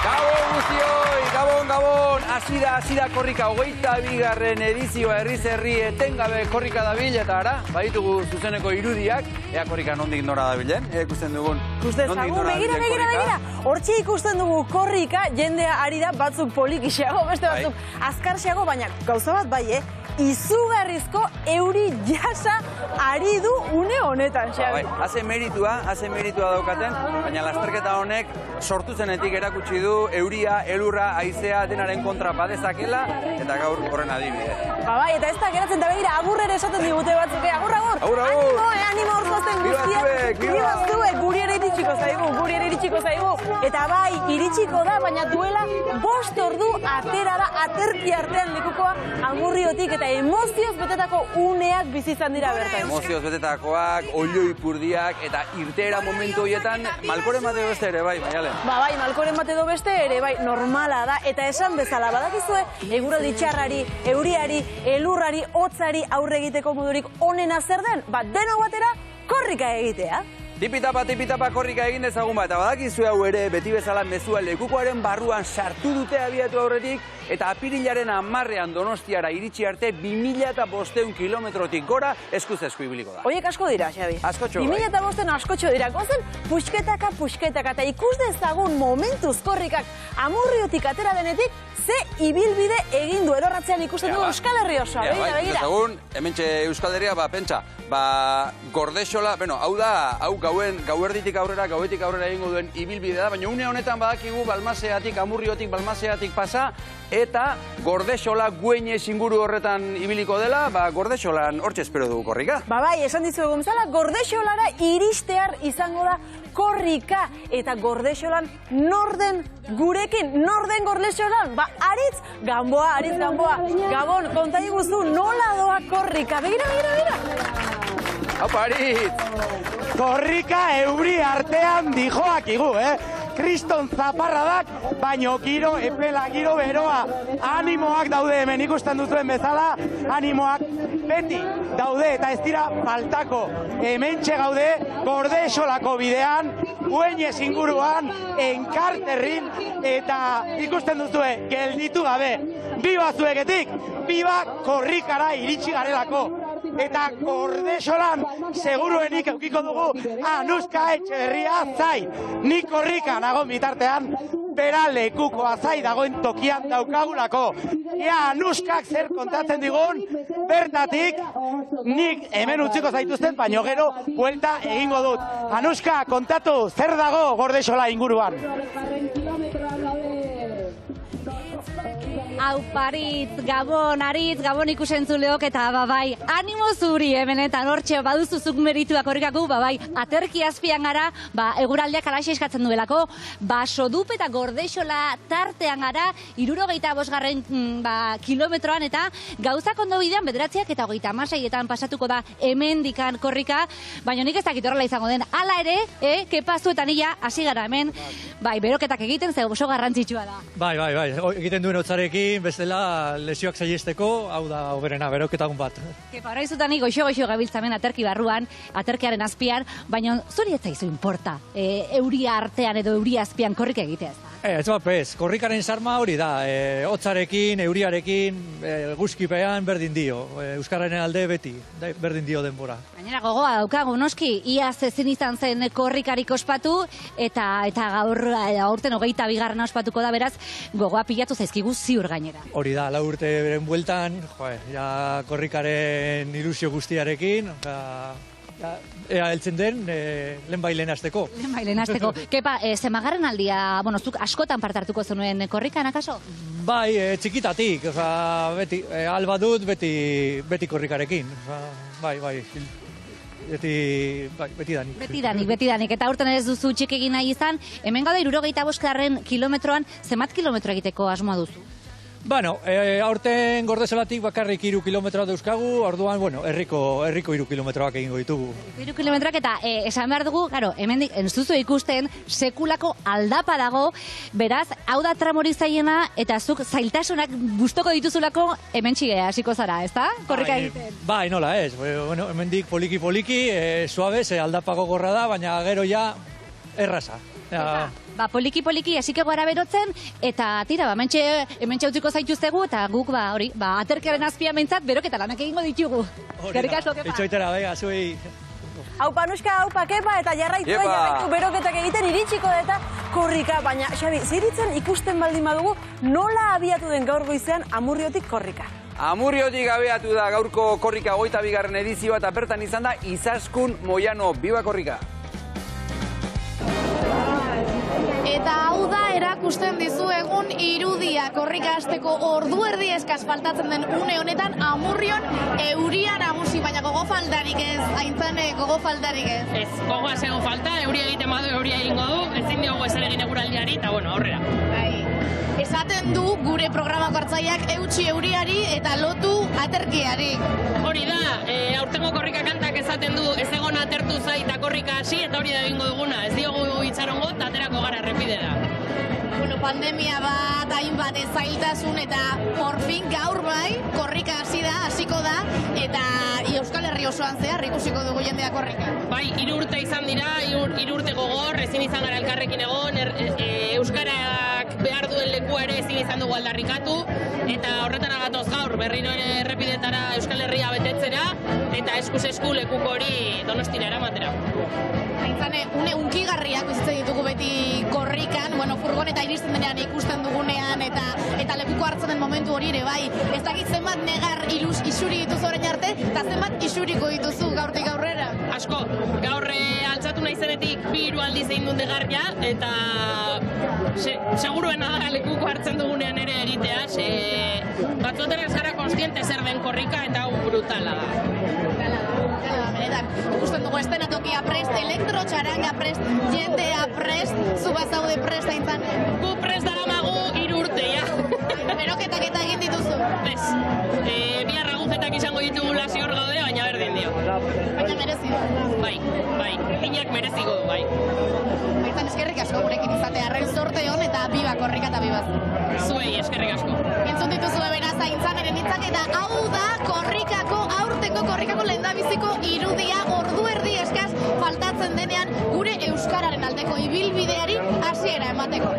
Gabon guztioi, gabon, hasi da korrika 22. edizioa herriz-herri etengabe korrika dabil eta ara, baditugu zuzeneko irudiak, ea korrika nondik nora dabilen, ikusten dugun nondik nora dabilen korrika. Begira, hortxe ikusten dugu korrika, jendea ari da batzuk polikixeago, beste batzuk azkarxeago, baina gauza bat bai, izugarrizko euri jasa ari du une honetan, Xabi. Haze meritua daukaten, baina lasterketa honek sortu zenetik erakutsi du euria, elurra, haizea denaren kontra badezakela, eta gaur horren adibide. Bai, eta ez da geratzen da begira, agurrere esaten digute batzuk, agur! Animo orzoazten guztiak, bibaztuek, guri ere iritsiko zaigu, eta bai, iritsiko da, baina duela 5 ordu atera da, aterki artean lekukoa agurriotik, eta emozioz betetako uneak bizizan dira bertan. Emozioz betetakoak, oiloi purdiak, eta irteera momentu horietan, malkoren bate beste ere, bai, Maialen? Bai, malkoren bate do beste ere, bai, normala da, eta esan bezala, badakizue, eguraldi txarrari, euriari, elurrari, hotzari aurre egiteko modurik onena zer den, denok batera korrika egitea. Tipitapa korrika egin dezagun bat, eta badakizue hau ere, beti bezala mezua lekukoaren barruan sartu dute abiatu aurretik, eta apirilaren 10ean Donostiara iritsi arte 2500 kilometrotik gora eskuz esku ibiliko da. Oiek asko dira, Xabi. Askotxo, bai. 2500 askotxo dira. Gozen pusketaka, eta ikus dezagun momentuz korrikak Amurriotik atera denetik, ze ibilbide egin du erorratzean ikusten du Euskal Herri osoa. Begira. Dezagun, hementxe Euskal Herria, pentsa, Gordexola, hau gauerditik aurrera, gauetik aurrera egingo duen ibilbide da, baina une honetan badakigu Balmaseatik, Amurriotik Balmaseatik pasa, eta Gordexola Güeñez inguru horretan ibiliko dela, Gordexolan hortxe espero dugu korrika. Bai, esan dizuegu bezala, Gordexolara iristear izango da korrika, eta Gordexolan norden gurekin, norden Gordexolan, Aritz Gamboa. Gabon, konta iguzu nola doa korrika, begira. Haupa, Aritz! Korrika euri artean dijoak igu, Kriston zaparradak, baino giro, epela giro beroa. Animoak daude hemen ikusten duzuen bezala, animoak beti daude eta ez dira faltako. Hementxe gaude, Gordexolako bidean, Güeñez inguruan, Enkarterrin, eta ikusten duzue, gelditu gabe. Biba zueketik, biba korrikara iritsi garelako. Eta Gordexolan seguruenik eukiko dugu Anuska Etxeberria zai. Nik korrika nagon bitartean, bera lekukoa zai dagoen tokian daukagulako. Ea Anuskak zer kontatzen digun, bertatik nik hemen utziko zaituzten, baino gero buelta egingo dut. Anuska, kontatu, zer dago Gordexola inguruan? Auparitz, Aritz, Gabon ikusentzuleok eta bai, animo zuri hemenetan hortxe baduzuzuk merituak horrikaku, aterki azpian gara, eguraldiak alaxe eskatzen duelako, Sodup eta Gordexola tartean gara, 65 kilometroan eta gauzak ondo bidean 9 eta 36etan pasatuko da hemendikan korrika, baina nik ez dakit horrela izango den, hala ere, kepazuetan ia, hasi gara hemen, beroketak egiten, ze oso garrantzitsua da. Bai, egiten duen hotzarekin, bestela lesioak saihesteko, hau da oberena, beroketagun bat. Kepa, hori zutanik goixo gabiltzamen aterki barruan, aterkiaren azpian, baina zuri ez zaizu inporta, euria artean edo euria azpian korrika egitea ez da? Ez pez, korrikaren sarma hori da, hotzarekin, euriarekin, guzkipean berdin dio, Euskararen alde beti, berdin dio denbora. Gainera gogoa daukagu, noski, iaz ezin izan zen korrikarik ospatu, eta gaur aurten 22. ospatuko da, beraz, gogoa pilatu zaizkigu ziur gainera. Hori da, 4 urte beren bueltan, korrikaren ilusio guztiarekin, ea heltzen den, lehen hasteko. Kepa, zemagarren aldia, zuk askotan parte hartuko zenuen korrikan, akaso? Bai, txikitatik, beti, alba dut, beti korrikarekin, bai. Beti danik. Eta aurten ez duzu txik egin nahi izan, hemen gaude 65 kilometroan, zenbat kilometro egiteko asmoa duzu? Aurten Gordexolatik bakarrik 3 kilometroa dauzkagu, orduan, herriko 3 kilometroak egingo ditugu. 3 kilometroak eta esan behar dugu, hemendik ez duzu ikusten, sekulako aldapa dago, beraz, hau da tramorik zaiena, eta zuk zailtasunak gustoko dituzulako hemen txigea hasiko zara, ez da? Korrika egiten. Bai, nola ez, hemendik poliki, suabe, aldapa gogorra da, baina gero ja erraza. poliki-poliki esike gara berotzen, eta tira, hementxe utziko zaituztegu, eta guk, aterkearen azpian mentzat, beroketa lanak egingo ditugu. Eskerrik asko, Kepa. Itxoitera, bega, zuei. Aupa Nuska, aupa Kepa, eta jarraitu beroketak egiten iritsiko da eta korrika. Baina, Xabi, ziritzen ikusten baldin badugu, nola abiatu den gaur goizean Amurriotik korrika? Amurriotik abiatu da gaurko korrika 22. edizioa, eta bertan izan da Izaskun Moiano. Biba korrika! Eta hau da erakusten dizuegun irudia korrika hasteko ordu erdi eskaz faltatzen den une honetan Amurrion euria nagusi, baina gogo faltarik ez, Aintzane, gogo faltarik ez. Ez, gogoa zego falta, euria egiten badu, euria egingo du, ezin diogu ezer egin eguraldiari, eta bueno, aurrera. Esaten du gure programako hartzaileak eutsi euriari eta lotu aterkiari. Hori da, aurtengo korrika kantak esaten du ez egon atertu zaita korrika hasi, eta hori da egingo duguna, ez diogu itxarongo, eta aterako gara errepidera. Bueno, pandemia bat, hainbat zailtasun, eta porfin gaur bai, korrika hasiko da, eta Euskal Herri osoan zehar ikusiko dugu jendea korrika. Bai, 3 urte izan dira, 3 urte gogor, ezin izan gara elkarrekin egon, Euskarak behar duen lekua ere ezin izan dugu aldarrikatu, eta horretara gatoz gaur, berriro ere errepidetara Euskal Herria betetzera, eta eskuz-esku lekuko hori Donostira eramatera. Aintzane, une unkigarriak bizitzen ditugu beti korrikan, furgoneta iristen denean ikusten dugunean, eta lekuko hartzen den momentu hori ere, bai, ez dakit zenbat negar isuri dituzu orain arte, eta zenbat isuriko dituzu gaurtik aurrera? Asko, gaur altzatu naizenetik 2 aldiz egin dut negarria, eta seguruena da lekuko hartzen dugunean ere egitea, batzuetan ez gara konstiente zer den korrika, eta hau brutala da. Benetan, ikusten dugu estenatokia prest, elektrotxaranga prest, jendea prest, zuba zaude prest aintzan. Gu prest dara magu 3 urte, ja. Beroketak eta egin dituzu? Bez, bihar agujetak izango ditugu zior gaude, baina berdin dio. Baina merezi du. Bai, inak mereziko du, bai. Aintzan, eskerrik asko gurekin izate arren sorte hon eta biba korrika eta bibaz. Zuei, eskerrik asko. Entzun dituzu beraz Aintzaneren hitzak eta hau da aurtengo korrikako lehendabiziko irudia ordu erdi eskaz faltatzen denean gure euskararen aldeko ibilbideari hasiera emateko.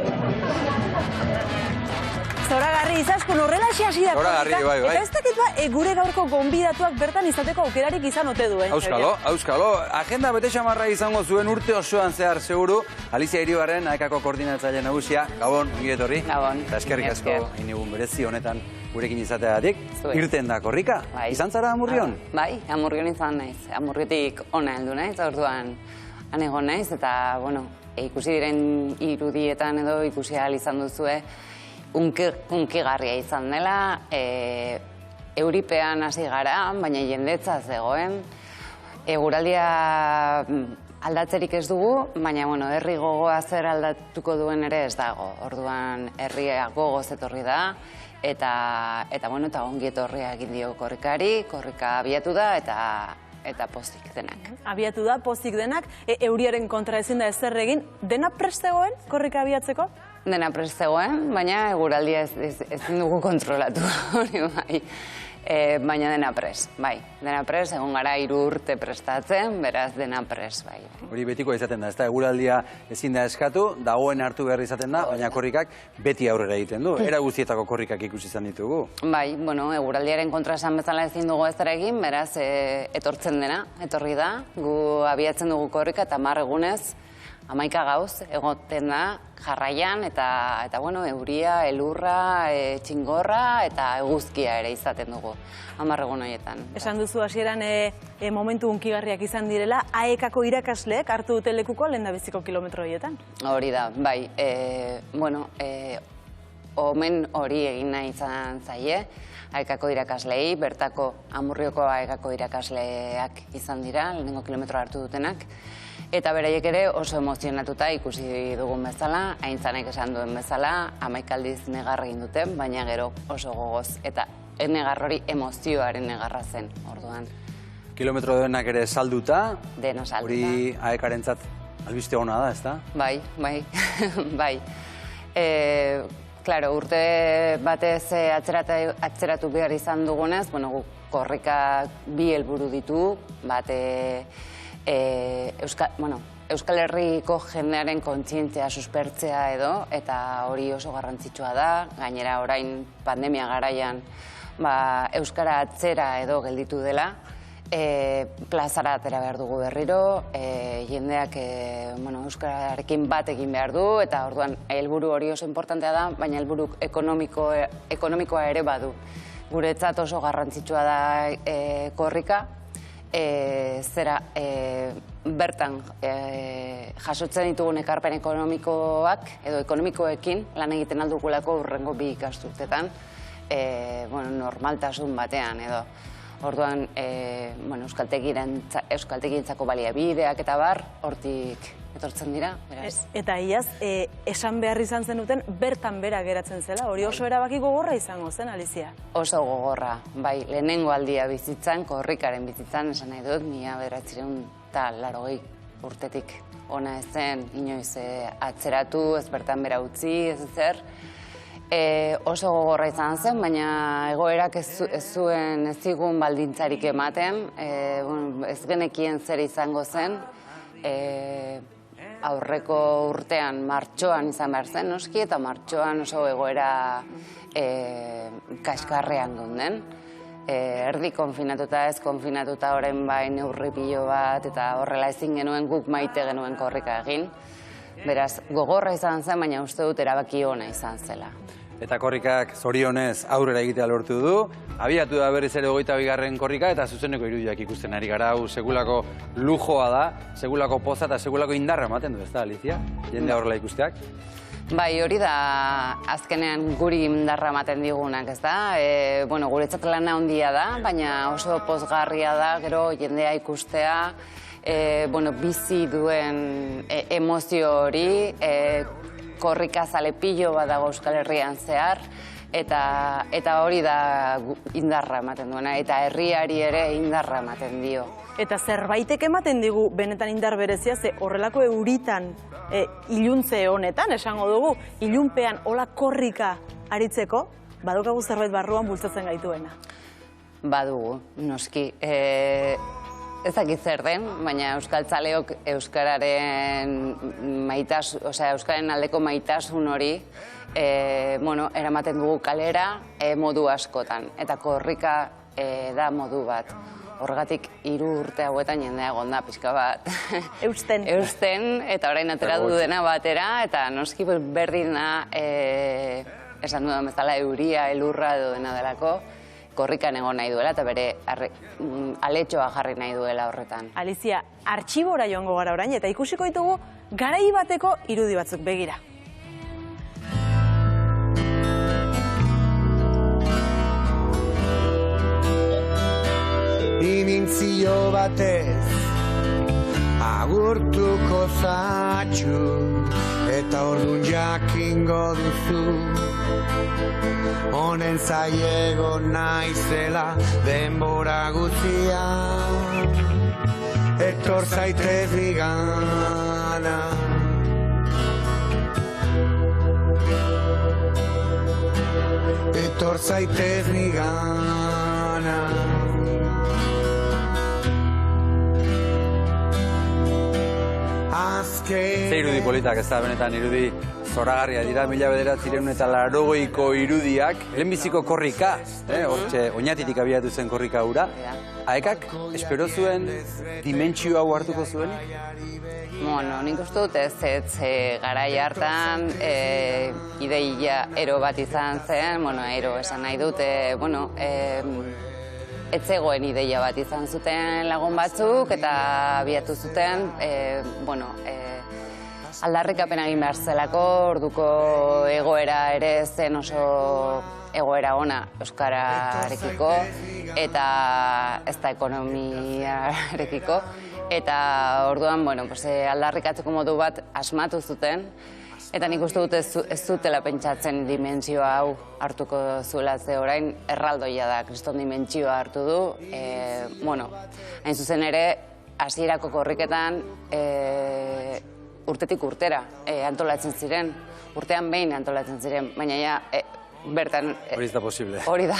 Zoragarri, Izaskun, horrela hasi da Zoragarri, bai. Eta ez dakit gure gaurko gonbidatuak bertan izateko aukerarik izan ote duen. Auskalo. Agenda bete xamarra izango zuen urte osoan zehar seguru. Alicia Iribarren, AEKako koordinatzaile nagusia. Gabon, ongiretorri. Gabon. Eta eskerrik asko, inigun berezi honetan gurekin izateagatik. Irten da korrika. Izan zara Amurrion? Bai, Amurrion izan naiz. Amurriotik ona heldu naiz, orduan han egon naiz. Eta, ikusi diren irudietan edo ikusi ahal izan duzue, unkigarria izan dela, euripean hasi gara, baina jendetza zegoen. Eguraldia aldatzerik ez dugu, baina herri gogoa zer aldatuko duen ere ez dago. Orduan herria gogoz etorri da, eta ongi etorria egin dio korrikari, korrika abiatu da, eta pozik denak. Abiatu da, pozik denak, euriaren kontra ezin da ezer egin, dena prest zegoen korrika abiatzeko? Dena prest zegoen, baina eguraldia ezin dugu kontrolatu, hori bai. Baina dena prest, bai. Dena prest, egon gara 3 urte prestatzen, beraz dena prest, bai. Hori betiko izaten da, ez da, eguraldia ezin da eskatu, dagoen hartu behar izaten da, baina korrikak beti aurrera egiten du. Era guztietako korrikak ikusi izan ditugu. Bai, eguraldiaren kontra esan bezala ezin dugu ez egin, beraz etortzen dena, etorri da. Gu abiatzen dugu korrika eta 10 egunez, 11 gauz egoten da jarraian, eta euria, elurra, txingorra eta eguzkia ere izaten dugu 10 egun horietan. Esan duzu hasieran momentu unkigarriak izan direla, AEKako irakasleek hartu dute lekuko lehendabiziko kilometro horietan. Hori da, bai, omen hori egin nahi izan zaie, AEKako irakaslei, bertako Amurrioko AEKako irakasleak izan dira, lehenengo kilometro hartu dutenak, eta beraiek ere oso emozionatuta ikusi dugun bezala, Aintzanek esan duen bezala, 11 aldiz negar egin duten, baina gero oso gogoz, eta negar hori emozioaren negarra zen, orduan. Kilometro denak ere salduta, Deno salduta. hori AEKarentzat albiste ona da, ez da? Bai, bai. Klaro, urte batez atzeratu behar izan dugunez, korrika 2 helburu ditu, bate Euskal Herriko jendearen kontzientzia suspertzea edo, eta hori oso garrantzitsua da, gainera orain pandemia garaian Euskara atzera edo gelditu dela, plazara atera behar dugu berriro, jendeak Euskararekin bat egin behar du, eta orduan helburu hori oso importantea da, baina helburu ekonomikoa ere badu. Guretzat oso garrantzitsua da korrika, bertan jasotzen ditugun ekarpen ekonomikoak edo ekonomikoekin lan egiten aldugulako hurrengo 2 ikasturtetan normaltasun batean edo. Orduan, euskaltegientzako baliabideak eta bar, hortik etortzen dira, beraz. Eta iaz, esan behar izan zenuten, bertan bera geratzen zela, hori oso erabaki gogorra izango zen, Alizia? Oso gogorra, bai, lehenengo aldia bizitzan, korrikaren bizitzan, esan nahi dut, 1980 urtetik ona ezen, inoiz atzeratu, ez bertan bera utzi, ez zer. Oso gogorra izan zen, baina egoerak ez zigun baldintzarik ematen, ez genekien zer izango zen, aurreko urtean martxoan izan behar zen, noski, eta martxoan oso egoera kaskarrean dunden. Erdi konfinatuta ez konfinatuta orain bai neurri pilo bat, eta horrela ezin genuen guk maite genuen korrika egin. Beraz, gogorra izan zen, baina uste dut erabaki ona izan zela. Eta korrikak zorionez aurrera egitea lortu du. Abiatu da berriz ere 22. korrika eta zuzeneko irudiak ikusten ari gara. Hau segulako lujoa da, segulako poza eta segulako indarra ematen du, ez da, Alizia? Jende horrela ikusteak. Bai, hori da azkenean guri indarra ematen digunak, ez da? Guretzat lana handia da, baina oso pozgarria da, gero jendea ikustea, bizi duen emozio hori, korrika zale pilo bat dago Euskal Herrian zehar, eta hori da indarra ematen duena, eta herriari ere indarra ematen dio. Eta zerbaitek ematen digu benetan indar berezia, ze horrelako euritan iluntze honetan, esango dugu, ilunpean hola korrika aritzeko, badukagu zerbait barruan bultzatzen gaituena. Badugu, noski. Ez dakit zer den, baina euskaltzaleok euskararen aldeko maitasun hori eramaten dugu kalera modu askotan. Eta korrika da modu bat. Horregatik 3 urte hauetan jendea egon da pixka bat. Eusten. Eusten, eta orain atera du dena batera, eta noski berdina esan dudan bezala euria, elurra edo dena delako, korrikan egon nahi duela eta bere aletxoa jarri nahi duela horretan. Alizia, artxibora joango gara orain eta ikusiko ditugu garai bateko irudi batzuk, begira. Imintzio batez agurtuko zatxu eta orduan jakingo duzu honen zaiego naizela denbora guztia etor zaitez nigana etor zaitez nigana Ze irudi politak, ez da, benetan irudi zoragarria dira, 1980ko irudiak, lehenbiziko korrika, oinatitik abiatu zen korrika hura. Aekak, espero zuen dimentsio hau hartuko zuen? Nik uste dut ez garai hartan ideia ero bat izan zen, ero esan nahi dut, ez zegoen ideia bat izan zuten lagun batzuk eta abiatu zuten, aldarrikapen egin behar zelako, orduko egoera ere zen oso egoera ona euskararekiko eta ez da ekonomiarekiko. Eta orduan, aldarrikatzeko modu bat asmatu zuten, eta nik uste dut ez zutela pentsatzen dimentsioa hau hartuko zuela, ze orain erraldoia da, kriston dimentsioa hartu du. Hain zuzen ere, hasierako korriketan urtetik urtera antolatzen ziren, urtean behin antolatzen ziren, baina ja bertan... Hori ez da posible. Hori da.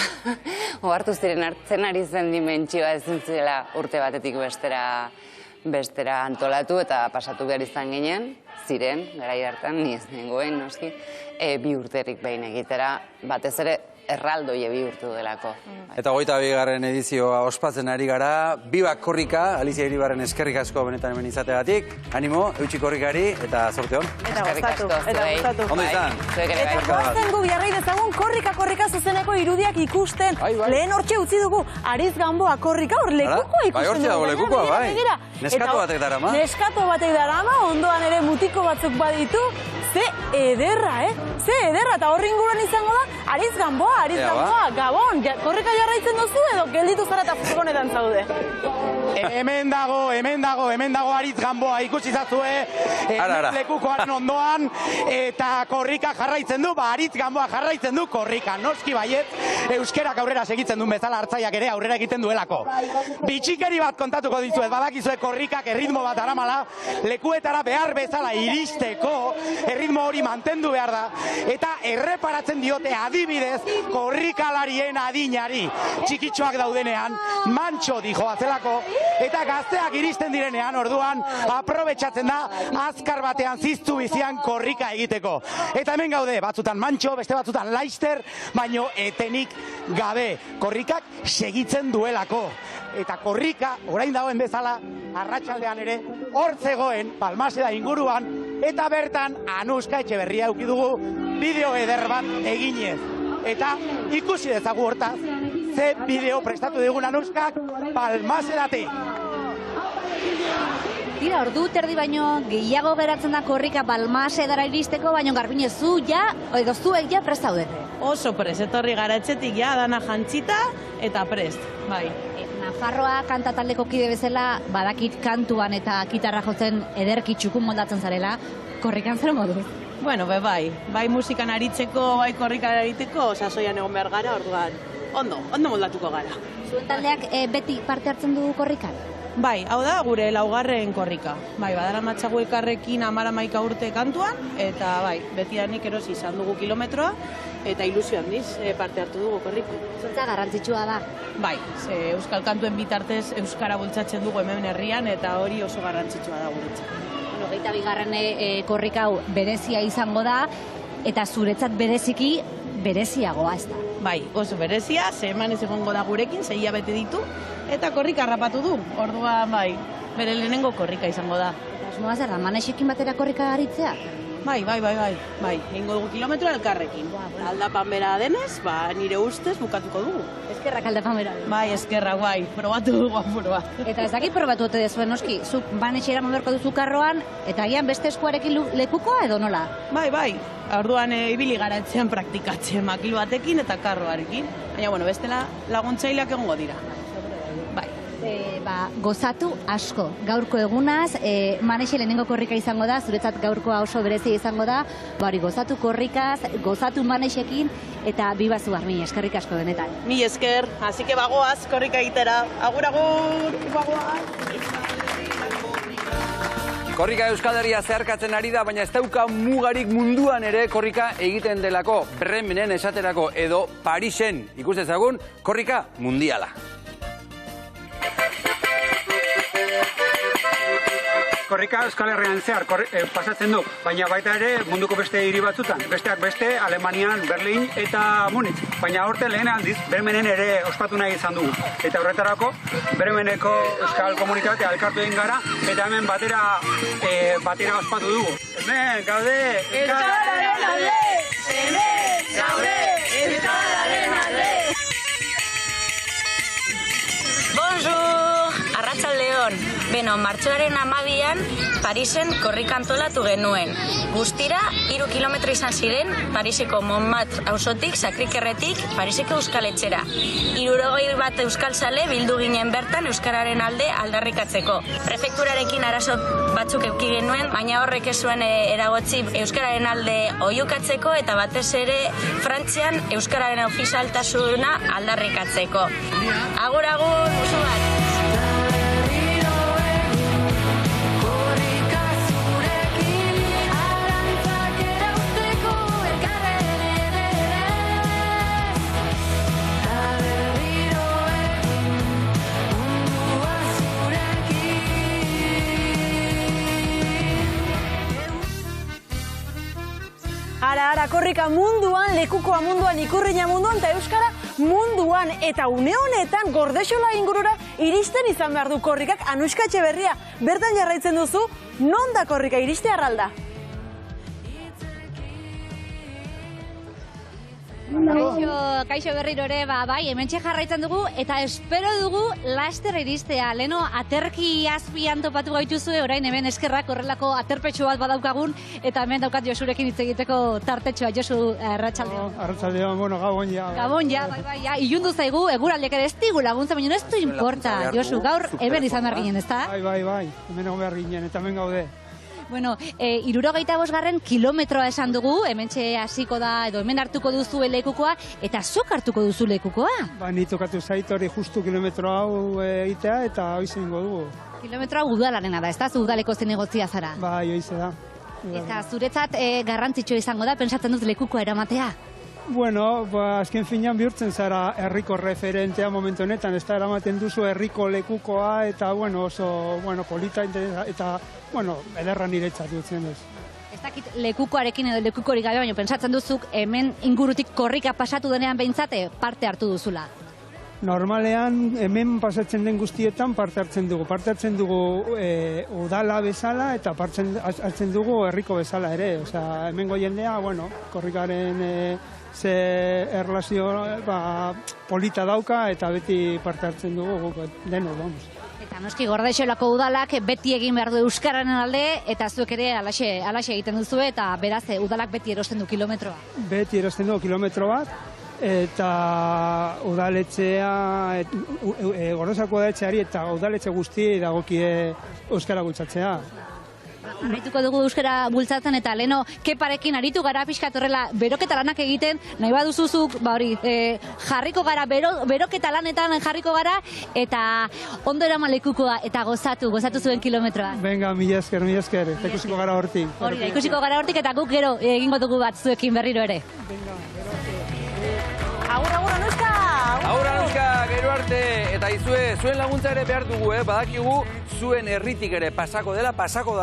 Ohartu ziren hartzen ari zen dimentsioa ezin zela urte batetik bestera bestera antolatu eta pasatu behar izan ginen, ziren, garai hartan, ni ez nengoen, noski, 2 urterik behin egitera, batez ere, erraldoie bihurtu delako. Eta 22. edizioa ospatzen ari gara, Bibak Korrika, Alizia Iribarren eskerrik asko benetan hemen izateagatik, animo, eutxi korrikari, eta zorte hon. Eta gozatu. Ondo izan. Eta goazten gu biarrai dezagun korrika zuzeneko irudiak ikusten. Lehen hortxe utzi dugu, Ariz Gamboa korrika, hor lekukoa ikusten dugu. Bai, hortxe dago lekukoa, bai. Neskato batek darama. Neskato batek darama, ondoan ere mutiko batzuk baditu. Ze ederra, Ze ederra, eta horri inguruan izango da, Ariz Gamboa, Gabon, korrika jarraitzen duzu edo gelditu zara eta furgonetan zaude? Hemen dago Ariz Gamboa ikusi zazue, lekukoaren ondoan, eta korrika jarraitzen du, Ariz Gamboa jarraitzen du korrika, noski baiet, euskerak aurrera segitzen duen bezala hartzaiak ere aurrera egiten duelako. Bitxikeri bat kontatuko dizuet, badakizue korrikak erritmo bat aramala, lekuetara behar bezala iristeko, erritmo hori mantendu behar da, eta erreparatzen diote adibidez korrikalarien adinari. Txikitxoak daudenean, mantxo dijoa zelako, eta gazteak iristen direnean, orduan, aprobetxatzen da, azkar batean ziztu bizian korrika egiteko. Eta hemen gaude, batzutan mantxo, beste batzutan laister, baino etenik gabe. Korrikak segitzen duelako. Eta korrika, orain dagoen bezala, arratsaldean ere, hor zegoen, Balmaseda inguruan, eta bertan, Anuska Etxeberria eduki dugu, bideo eder bat eginez. Eta ikusi dezagu hortaz, ze bideo prestatu digun Anuskak Balmasedatik. Tira, ordu terdi baino gehiago geratzen da korrika Balmasedara iristeko, baino Garbine zu ja, edo zuek ja prest zaudete. Oso prest, etorri gara etxetik ja, dana jantzita eta prest, bai. Nafarroa kanta taldeko kide bezala, badakit kantuan eta gitarra jotzen ederki txukun moldatzen zarela, korrikan zer modu? Bueno, bai musikan aritzeko, bai korrikan ariteko, sasoian egon behar gara, orduan, ondo moldatuko gara. Zuen taldeak beti parte hartzen du korrikan? Bai, hau da gure 4. korrika. Bai, badara matxagu elkarrekin 11 urte kantuan, eta bai, betidanik erosi izan dugu kilometroa, eta ilusio handiz parte hartu dugu korriko. Zuntza garrantzitsua da? Bai, euskal kantuen bitartez euskara bultzatzen dugu hemen herrian, eta hori oso garrantzitsua da guretzat. 22. korrika hau berezia izango da, eta zuretzat bereziki bereziagoa, ez da? Bai, oso berezia, ze eman ez egongo da gurekin, 6 hilabete ditu, eta korrika harrapatu du. Orduan, bai, bere lehenengo korrika izango da. Asmoa zer da, Manexekin batera korrika aritzea? Bai, egingo dugu kilometroa elkarrekin. Aldapan bera denez, nire ustez bukatuko dugu. Eskerrak aldapan bera denez. Bai, eskerrak, probatu dugu apurua. Eta ez dakit probatu ote dezuen, noski, zuk Manexera moberko duzu karroan, eta agian beste eskuarekin lekukoa edo nola? Bai, orduan ibili gara etxean praktikatzen makil batekin eta karroarekin. Baina, bestela laguntzaileak egongo dira. Bai. Gozatu asko. Gaurko egunaz, Manexe lehenengo korrika izango da, zuretzat gaurkoa oso berezia izango da, hori gozatu korrikaz, gozatu Manexekin, eta bibazu Armin, eskerrik asko benetan. Mil esker, así que bagoaz korrika egitera. Agur, bagoaz! Korrika Euskal Herria zeharkatzen ari da, baina ez dauka mugarik munduan ere korrika egiten delako. Bremenen esaterako edo Parisen ikustezagun korrika mundiala. Korrika Euskal Herrian zehar pasatzen du, baina baita ere munduko beste hiri batzutan. Besteak beste, Alemanian, Berlin eta Munich. Baina aurten lehen aldiz, Bremenen ere ospatu nahi izan dugu. Eta horretarako, Bremeneko Euskal Komunitatea elkartu egin gara, eta hemen batera ospatu dugu. Hemen, gaude! Euskararen alde! Hemen, gaude! Euskararen alde! Bonjour! Arratsaldeon! Beno, martxoaren 12an Parisen korrika antolatu genuen. Guztira, 3 kilometro izan ziren Pariseko Montmartre auzotik, Sakrikerretik, Pariseko Euskaletxera. 61 euskalzale bildu ginen bertan euskararen alde aldarrikatzeko. Prefekturarekin arazo batzuk eduki genuen, baina horrek ez zuen eragotzi euskararen alde oihukatzeko eta batez ere Frantzian euskararen ofizialtasuna aldarrikatzeko. Agur, musu bat! Ara, korrika munduan, lekukoa munduan, ikurriña munduan, eta euskara munduan. Eta une honetan, Gordexola ingurura iristen izan behar du korrikak. Anuska Etxeberria, bertan jarraitzen duzu, non da korrika iriste arralda? Kaixo berriro ere, bai, hementxe jarraitzen dugu, eta espero dugu laster iristea. Leno, aterki azpian topatu gaituzue, orain hemen eskerrak horrelako aterpetxo bat badaukagun, eta hemen daukat Josurekin hitz egiteko tartetxoa. Josu, arratsaldeon. Arratsaldeon, bueno, Gabon ja. Gabon ja, bai, ilundu zaigu, eguraldiak ere ez digu laguntza, baina ez du importa. Josu, gaur hemen izan behar ginen, ezta? Bai, hemen egon behar ginen, eta hemen gaude. Bueno, 65. kilometroa esan dugu, hementxe hasiko da, edo hemen hartuko duzu lekukoa, eta zuk hartuko duzu lekukoa? Ba, ni tokatu zait hori justu kilometro hau egitea, eta hoize ingo dugu. Kilometroa udalarena da, ez da? Zu udaleko zinegozia zara? Bai, hoize da. Eta zuretzat garrantzitsu izango da, pentsatzen dut lekukoa eramatea? Bueno, azken finean bihurtzen zara herriko referentea momentu honetan, ez da eramaten duzu herriko lekukoa, eta oso polita eta ederra niretzat dutzen ez. Ez dakit lekukoarekin edo lekukorik gabe, baina pentsatzen duzuk hemen ingurutik korrika pasatu denean behintzate parte hartu duzula. Normalean hemen pasatzen den guztietan parte hartzen dugu. Parte hartzen dugu udala bezala eta hartzen dugu herriko bezala ere. Osea, hemengo jendea, korrikaren ze erlazio polita dauka eta beti parte hartzen dugu denok, vamos. Eta noski Gordexolako udalak beti egin behar du euskararen alde, eta zuek ere alaxe egiten duzu, eta beraz udalak beti erosten du kilometroa. Beti erosten du kilometro bat, eta udaletxea, Gordexolako udaletxeari eta udaletxe guztiei dagokie euskara bultzatzea. Arituko dugu euskara bultzatzen, eta Leno, keparekin aritu gara pixkat horrela beroketa lanak egiten, nahi baduzuzuk, jarriko gara, beroketa lanetan jarriko gara, eta ondo eraman lekukoa, eta gozatu zuen kilometroa. Venga, mila esker, ikusiko gara hortik. Hori da, ikusiko gara hortik, eta guk gero egingo dugu bat zuekin berriro ere. Agur, Anuska! Agur, Anuska, gero arte, eta izue, zuen laguntza ere behar dugu, badakigu, zuen herritik ere pasako da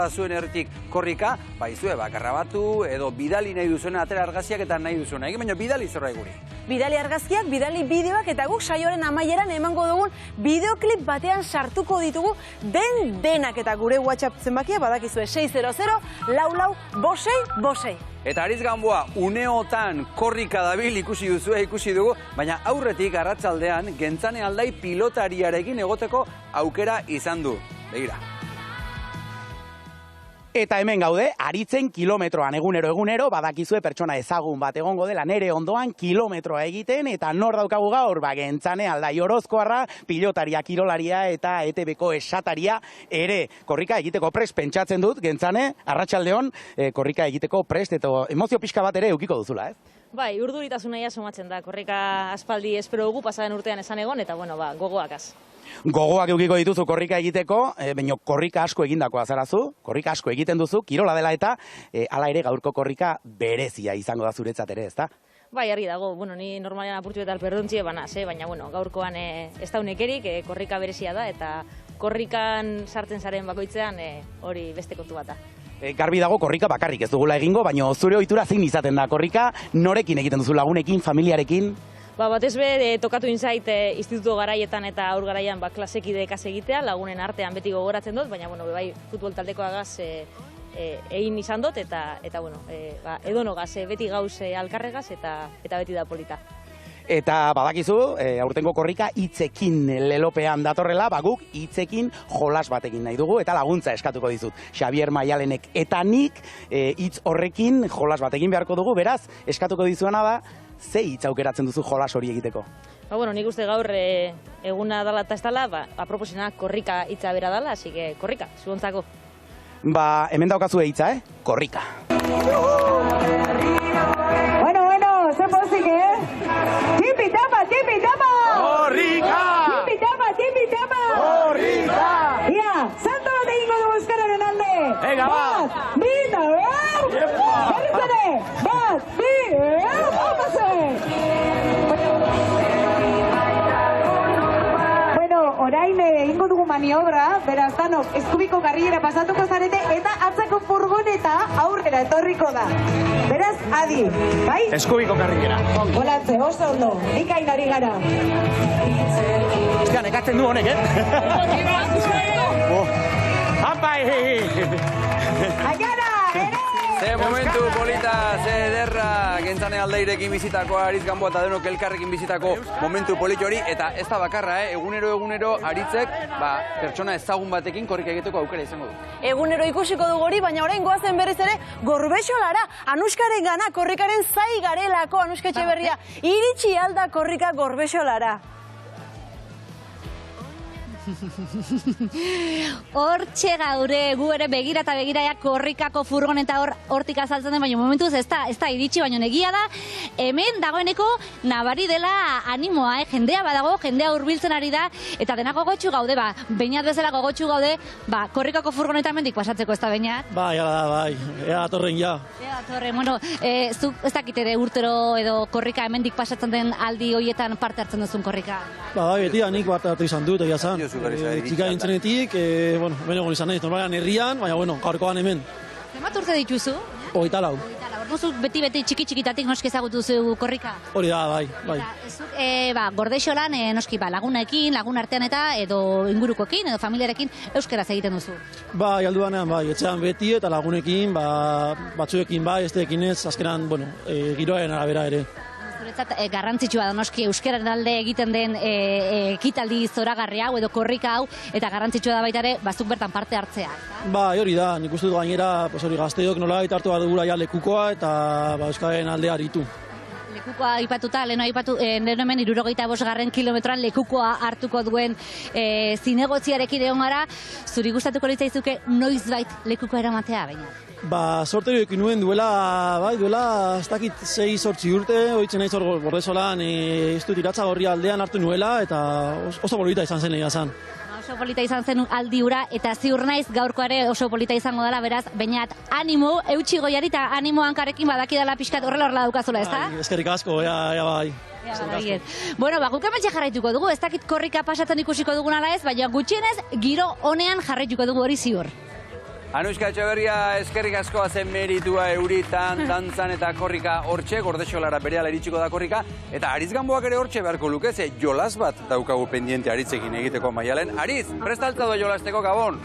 zuen herritik korrika, izue, bakarrabatu, edo bidali nahi duzuena atera argazkiak eta nahi duzuena, baina bidali zorra guri. Bidali argazkiak, bidali bideoak, eta guk saioaren amaieran emango dugun bideoklip batean sartuko ditugu denak, eta gure WhatsApp zenbakia badakizue 600-44-565. Eta Ariz Gamboa, uneotan korrika dabil ikusi dugu, baina aurretik arratsaldean Gentzane Aldai pilotariarekin egoteko aukera izan du. Begira. Eta hemen gaude, aritzen kilometroan egunero, badakizue pertsona ezagun bat egongo dela nere ondoan kilometroa egiten, eta nor daukagu gaur, Gentzane Aldai Orozkoarra, pilotaria, kirolaria eta ETB-ko esataria ere. Korrika egiteko prest pentsatzen dut, Gentzane, arratsaldeon, korrika egiteko prest, eta emozio pixka bat ere eukiko duzula, ez? Bai, urduritasuna somatzen da, korrika aspaldi espero dugu, pasaren urtean esan egon, eta gogoakaz. Gogoak eukiko dituzu korrika egiteko, baina korrika asko egindakoa zarazu, korrika asko egiten duzu, kirola dela eta hala ere gaurko korrika berezia izango da zuretzat ere, ezta? Bai, argi dago, ni normalean apurtu eta alperdontzie banaz, baina gaurkoan ez da unekerik, korrika berezia da, eta korrikan sartzen zaren bakoitzean hori beste kontu bat da. Garbi dago korrika bakarrik ez dugula egingo, baina zure ohitura zein izaten da korrika, norekin egiten duzu, lagunekin, familiarekin? Batez be, tokatu inzait instituto garaietan eta aur garaian klasekide ekaz egitea, lagunen artean beti gogoratzen dut, baina bai futbol taldekoagaz egin izan dut, eta edonogaz, beti gauz alkarregaz eta beti da polita. Eta badakizu, aurtengo korrika hitzekin lelopean datorrela, guk hitzekin jolas batekin nahi dugu, eta laguntza eskatuko dizut. Xabier Maialenek eta nik hitz horrekin jolas batekin beharko dugu, beraz, eskatuko dizuena da, ze hitz aukeratzen duzu jolas hori egiteko? Nik uste gaur eguna dala eta ez dala, aproposena korrika hitza bera dala, hasi que korrika, zuontzako. Hemen daukazue hitza, korrika. Bueno, ze pozik, Tipi-tapa! Korrika! Tipi-tapa! Korrika! Ia, salto bat egingo dugu euskararen alde! Ega, bat! Bita, berrizare! Bat, bi, orain egingo dugu maniobra, beraz, danok, eskubiko karriera pasatuko zarete, eta atzeko furgoneta aurrera etorriko da. Beraz, adi, bai? Eskubiko karriera. Golatze, oso ondo, ikainari gara. Ostia, nekatzen du honek, Apai! Aiara, ere! Ze momentu polita, ze ederra, gentzane aldeirekin bizitakoa, Aritz Gamboa eta denok elkarrekin bizitako momentu polit hori, eta ez da bakarra, egunero Aritzek, pertsona ezagun batekin korrika egiteko aukera izango du. Egunero ikusiko dugu hori, baina orain goazen berriz ere Gorbexolara, Anuskaren gana, korrikaren zai garelako Anuska Etxeberria, iritsi alda korrika Gorbexolara. Hortxe gaure, gu ere begira eta begiraia korrikako furgoneta hortik azaltzen den, baina momentuz ez da iritsi, baina negia da, hemen dagoeneko nabari dela animoa, jendea badago, jendea hurbiltzen ari da, eta dena gogotxu gaude, Beñat bezala gogotxu gaude, korrikako furgoneta mendik pasatzeko ez da Beñat? Bai, ea datorren ja. Ea datorren, bueno, zuk ez dakit ere urtero edo korrika hemendik pasatzen den aldi hoietan parte hartzen duzun korrika? Bai, beti nik parte hartu izan dut, egia zan. Txika intzenetik, bene egon izan naiz, normalean herrian, baina, gaurkoan hemen. Zenbat urte dituzu? 24. Orduzu beti txiki-txikitatik noski ezagutu zu korrika? Hori da, bai. Eta Gordexolan noski lagunekin, lagun artean eta edo ingurukoekin, edo familiarekin euskaraz egiten duzu? Bai, alduanean, etxean beti eta lagunekin, batzuekin bai, esteekin ez, azkenan, giroaren arabera ere. Zuretzat garrantzitsua da noski euskararen alde egiten den ekitaldi zoragarri hau edo korrika hau, eta garrantzitsua da baita ere bazuk bertan parte hartzea. Bai, hori da, nik uste dut gainera gazteok nolabait hartu behar dugula ja lekukoa eta euskararen aldea aritu. Lekukoa aipatuta, leheno hemen 75. kilometroan lekukoa hartuko duen zinegotziarekin egon gara, zuri gustatuko litzaizuke noizbait lekukoa eramatea, baina? Sorterioekin nuen duela, ez dakit 6-8 urte, oitzen naiz hor Gordesolan, ez dut Iratza Gorria aldean hartu nuela, eta oso polita izan zen egia zan. Oso polita izan zen aldi hura, eta ziur naiz gaurkoare oso polita izango dela, beraz, Beñat, animo, eutxi goiari eta animo hankarekin badakidala pixkat horrela daukazula, ez da? Eskerrik asko, ea bai. Bueno, guk hemen jarraituko dugu, ez dakit korrika pasatzen ikusiko dugun ala ez, baina gutxienez giro honean jarraituko dugu hori ziur. Anuska Etxeberria, eskerrik askoa zen meritua euritan, dantzan eta korrika hortxe, Gordexolara berehala iritsiko da korrika, eta Aritz Gamboak ere hortxe beharko luke, ze jolas bat daukagu pendiente Aritzekin egiteko Maialen. Aritz, prestaltza do jolasteko Gabon?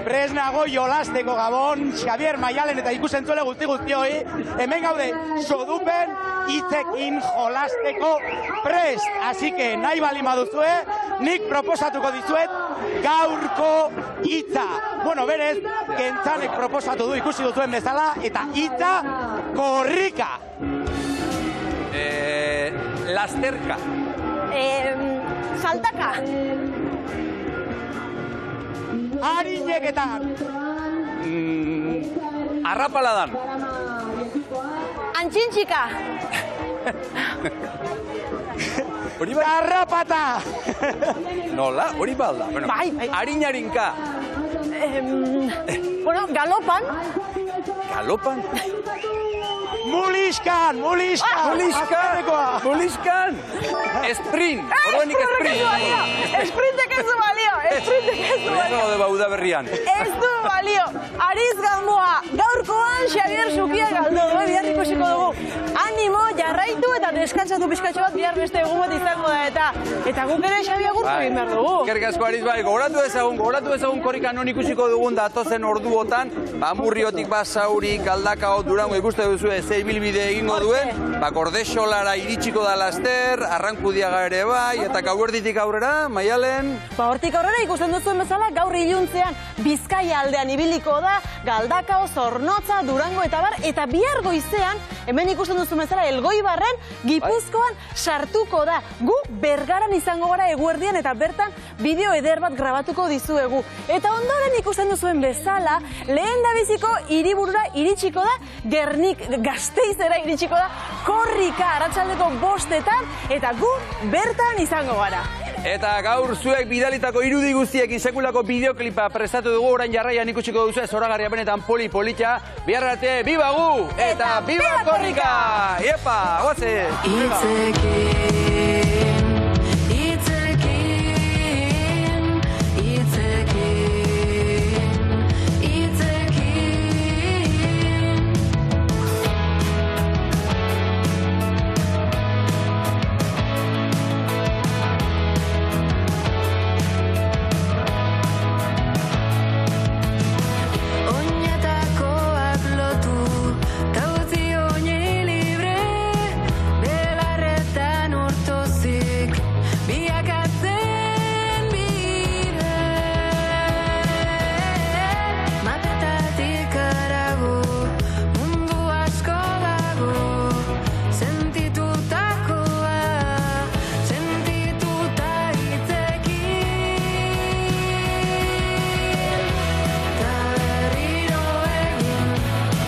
Presnago jolasteko Gabon, Xavier Maialen eta ikusentzuele guzti-hoi, hemen gaude sodupen hitzekin jolasteko prest. Así que nahi bali maduzue, nik proposatuko dizuet gaurko hitza. Bueno, berez, Gentzanek proposatu du ikusi duzuen bezala, eta hitza korrika. Lasterka. Saltaka. Arineketan. Arrapaladan. Antxintxika. Garrapata. Nola, hori balda. Arinarinka. Galopan. Galopan? Muliskan. Sprint. Horrenik sprint. Sprintek ez du balio. Hori da bauda berrian. Ez du balio. Aritz Gamboa, gaurkoan Xavier Zukia galdu. Bihar ikusiko dugu. Animo, jarraitu eta deskantzatu pizkatxo bat bihar beste egun bat izango da. Eta guk ere Xavier gurtu egin behar dugu. Eskerrik asko Aritz, gogoratu ezagun korrika non ikusiko dugun datozen orduotan, Amurriotik Basaurik, Galdakao, Durango ikuste duzu ze ibilbide egingo duen, Gordexolara iritsiko da laster, Arrankudiaga ere bai, eta gauerditik aurrera, Maialen? Hortik aurrera ikusten duzuen bezala, gaur iluntzean Bizkaia aldean ibiliko da, Galdakao, Zornotza, Durango eta bar, eta bihar goizean, hemen ikusten duzuen bezala, Elgoibarren, Gipuzkoan sartuko da. Gu Bergaran izango gara eguerdian eta bertan bideo eder bat grabatuko dizuegu. Eta ondoren ikusten duzuen bezala, lehen dabiziko hiriburura iritsiko da, Gernik Gasteizera iritsiko da, korrika arratsaldeko 5:00 eta gu bertan izango gara. Eta gaur zuek bidalitako irudi guztiekin sekulako bideoklipa prestatu dugu, orain jarraian ikusiko duzu zoragarria benetan polita. Bihar arte, biba gu eta biba korrika! Iepa, guaze!